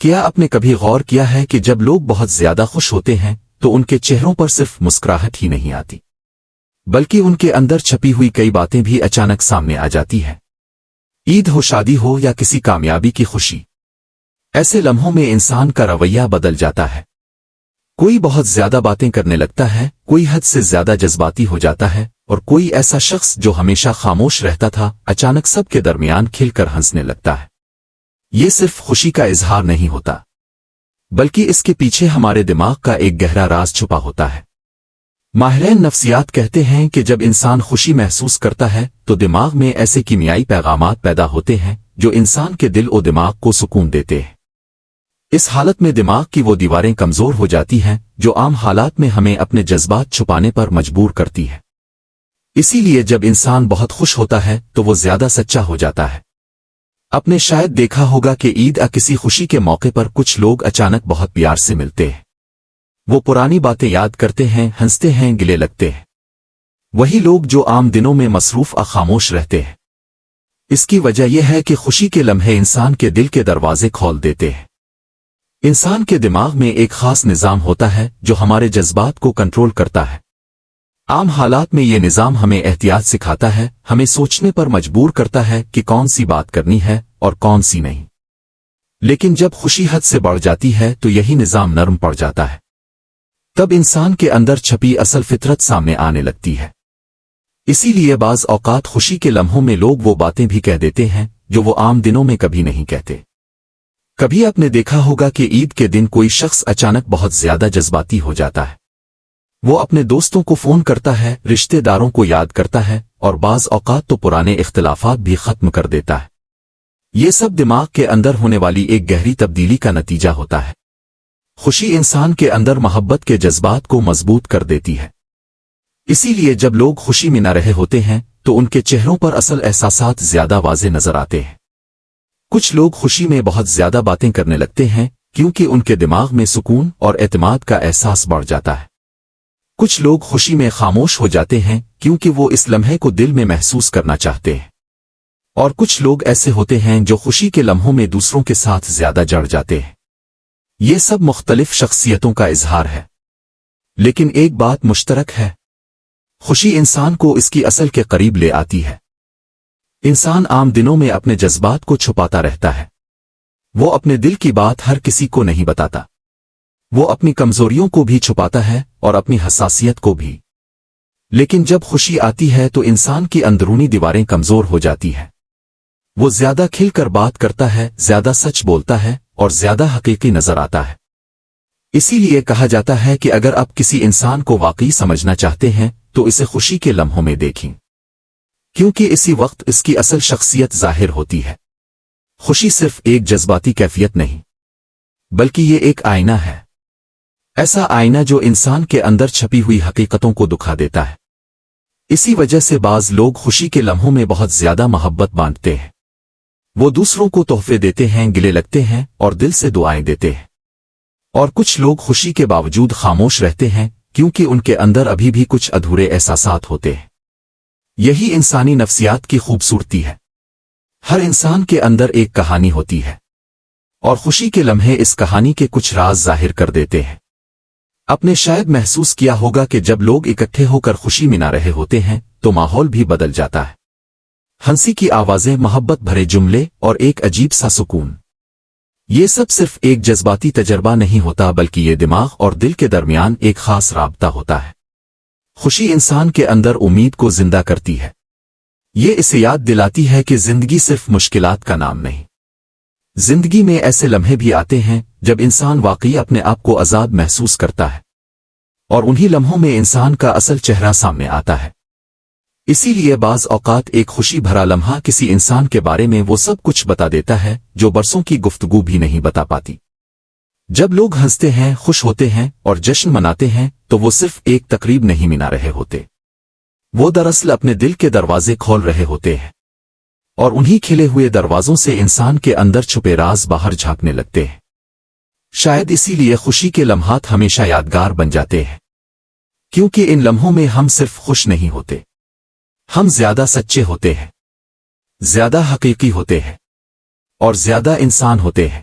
کیا آپ نے کبھی غور کیا ہے کہ جب لوگ بہت زیادہ خوش ہوتے ہیں تو ان کے چہروں پر صرف مسکراہٹ ہی نہیں آتی بلکہ ان کے اندر چھپی ہوئی کئی باتیں بھی اچانک سامنے آ جاتی ہیں؟ عید ہو، شادی ہو یا کسی کامیابی کی خوشی، ایسے لمحوں میں انسان کا رویہ بدل جاتا ہے۔ کوئی بہت زیادہ باتیں کرنے لگتا ہے، کوئی حد سے زیادہ جذباتی ہو جاتا ہے، اور کوئی ایسا شخص جو ہمیشہ خاموش رہتا تھا اچانک سب کے درمیان کھل کر ہنسنے لگتا ہے۔ یہ صرف خوشی کا اظہار نہیں ہوتا بلکہ اس کے پیچھے ہمارے دماغ کا ایک گہرا راز چھپا ہوتا ہے۔ ماہرین نفسیات کہتے ہیں کہ جب انسان خوشی محسوس کرتا ہے تو دماغ میں ایسے کیمیائی پیغامات پیدا ہوتے ہیں جو انسان کے دل و دماغ کو سکون دیتے ہیں۔ اس حالت میں دماغ کی وہ دیواریں کمزور ہو جاتی ہیں جو عام حالات میں ہمیں اپنے جذبات چھپانے پر مجبور کرتی ہے۔ اسی لیے جب انسان بہت خوش ہوتا ہے تو وہ زیادہ سچا ہو جاتا ہے۔ آپ نے شاید دیکھا ہوگا کہ عید یا کسی خوشی کے موقع پر کچھ لوگ اچانک بہت پیار سے ملتے ہیں۔ وہ پرانی باتیں یاد کرتے ہیں، ہنستے ہیں، گلے لگتے ہیں۔ وہی لوگ جو عام دنوں میں مصروف اور خاموش رہتے ہیں۔ اس کی وجہ یہ ہے کہ خوشی کے لمحے انسان کے دل کے دروازے کھول دیتے ہیں۔ انسان کے دماغ میں ایک خاص نظام ہوتا ہے جو ہمارے جذبات کو کنٹرول کرتا ہے۔ عام حالات میں یہ نظام ہمیں احتیاط سکھاتا ہے، ہمیں سوچنے پر مجبور کرتا ہے کہ کون سی بات کرنی ہے اور کون سی نہیں۔ لیکن جب خوشی حد سے بڑھ جاتی ہے تو یہی نظام نرم پڑ جاتا ہے۔ تب انسان کے اندر چھپی اصل فطرت سامنے آنے لگتی ہے۔ اسی لیے بعض اوقات خوشی کے لمحوں میں لوگ وہ باتیں بھی کہہ دیتے ہیں جو وہ عام دنوں میں کبھی نہیں کہتے۔ کبھی آپ نے دیکھا ہوگا کہ عید کے دن کوئی شخص اچانک بہت زیادہ جذباتی ہو جاتا ہے۔ وہ اپنے دوستوں کو فون کرتا ہے، رشتہ داروں کو یاد کرتا ہے، اور بعض اوقات تو پرانے اختلافات بھی ختم کر دیتا ہے۔ یہ سب دماغ کے اندر ہونے والی ایک گہری تبدیلی کا نتیجہ ہوتا ہے۔ خوشی انسان کے اندر محبت کے جذبات کو مضبوط کر دیتی ہے۔ اسی لیے جب لوگ خوشی میں نہ رہے ہوتے ہیں تو ان کے چہروں پر اصل احساسات زیادہ واضح نظر آتے ہیں۔ کچھ لوگ خوشی میں بہت زیادہ باتیں کرنے لگتے ہیں کیونکہ ان کے دماغ میں سکون اور اعتماد کا احساس بڑھ جاتا ہے۔ کچھ لوگ خوشی میں خاموش ہو جاتے ہیں کیونکہ وہ اس لمحے کو دل میں محسوس کرنا چاہتے ہیں، اور کچھ لوگ ایسے ہوتے ہیں جو خوشی کے لمحوں میں دوسروں کے ساتھ زیادہ جڑ جاتے ہیں۔ یہ سب مختلف شخصیتوں کا اظہار ہے، لیکن ایک بات مشترک ہے، خوشی انسان کو اس کی اصل کے قریب لے آتی ہے۔ انسان عام دنوں میں اپنے جذبات کو چھپاتا رہتا ہے، وہ اپنے دل کی بات ہر کسی کو نہیں بتاتا، وہ اپنی کمزوریوں کو بھی چھپاتا ہے اور اپنی حساسیت کو بھی۔ لیکن جب خوشی آتی ہے تو انسان کی اندرونی دیواریں کمزور ہو جاتی ہیں۔ وہ زیادہ کھل کر بات کرتا ہے، زیادہ سچ بولتا ہے اور زیادہ حقیقی نظر آتا ہے۔ اسی لیے کہا جاتا ہے کہ اگر آپ کسی انسان کو واقعی سمجھنا چاہتے ہیں تو اسے خوشی کے لمحوں میں دیکھیں، کیونکہ اسی وقت اس کی اصل شخصیت ظاہر ہوتی ہے۔ خوشی صرف ایک جذباتی کیفیت نہیں بلکہ یہ ایک آئینہ ہے، ایسا آئینہ جو انسان کے اندر چھپی ہوئی حقیقتوں کو دکھا دیتا ہے۔ اسی وجہ سے بعض لوگ خوشی کے لمحوں میں بہت زیادہ محبت بانٹتے ہیں۔ وہ دوسروں کو تحفے دیتے ہیں، گلے لگتے ہیں اور دل سے دعائیں دیتے ہیں۔ اور کچھ لوگ خوشی کے باوجود خاموش رہتے ہیں کیونکہ ان کے اندر ابھی بھی کچھ ادھورے احساسات ہوتے ہیں۔ یہی انسانی نفسیات کی خوبصورتی ہے۔ ہر انسان کے اندر ایک کہانی ہوتی ہے، اور خوشی کے لمحے اس کہانی کے کچھ راز ظاہر کر دیتے ہیں۔ آپ نے شاید محسوس کیا ہوگا کہ جب لوگ اکٹھے ہو کر خوشی منا رہے ہوتے ہیں تو ماحول بھی بدل جاتا ہے۔ ہنسی کی آوازیں، محبت بھرے جملے اور ایک عجیب سا سکون۔ یہ سب صرف ایک جذباتی تجربہ نہیں ہوتا بلکہ یہ دماغ اور دل کے درمیان ایک خاص رابطہ ہوتا ہے۔ خوشی انسان کے اندر امید کو زندہ کرتی ہے۔ یہ اسے یاد دلاتی ہے کہ زندگی صرف مشکلات کا نام نہیں۔ زندگی میں ایسے لمحے بھی آتے ہیں جب انسان واقعی اپنے آپ کو آزاد محسوس کرتا ہے، اور انہی لمحوں میں انسان کا اصل چہرہ سامنے آتا ہے۔ اسی لیے بعض اوقات ایک خوشی بھرا لمحہ کسی انسان کے بارے میں وہ سب کچھ بتا دیتا ہے جو برسوں کی گفتگو بھی نہیں بتا پاتی۔ جب لوگ ہنستے ہیں، خوش ہوتے ہیں اور جشن مناتے ہیں تو وہ صرف ایک تقریب نہیں منا رہے ہوتے، وہ دراصل اپنے دل کے دروازے کھول رہے ہوتے ہیں، اور انہی کھلے ہوئے دروازوں سے انسان کے اندر چھپے راز باہر جھانکنے لگتے ہیں۔ شاید اسی لیے خوشی کے لمحات ہمیشہ یادگار بن جاتے ہیں، کیونکہ ان لمحوں میں ہم صرف خوش نہیں ہوتے، ہم زیادہ سچے ہوتے ہیں، زیادہ حقیقی ہوتے ہیں اور زیادہ انسان ہوتے ہیں۔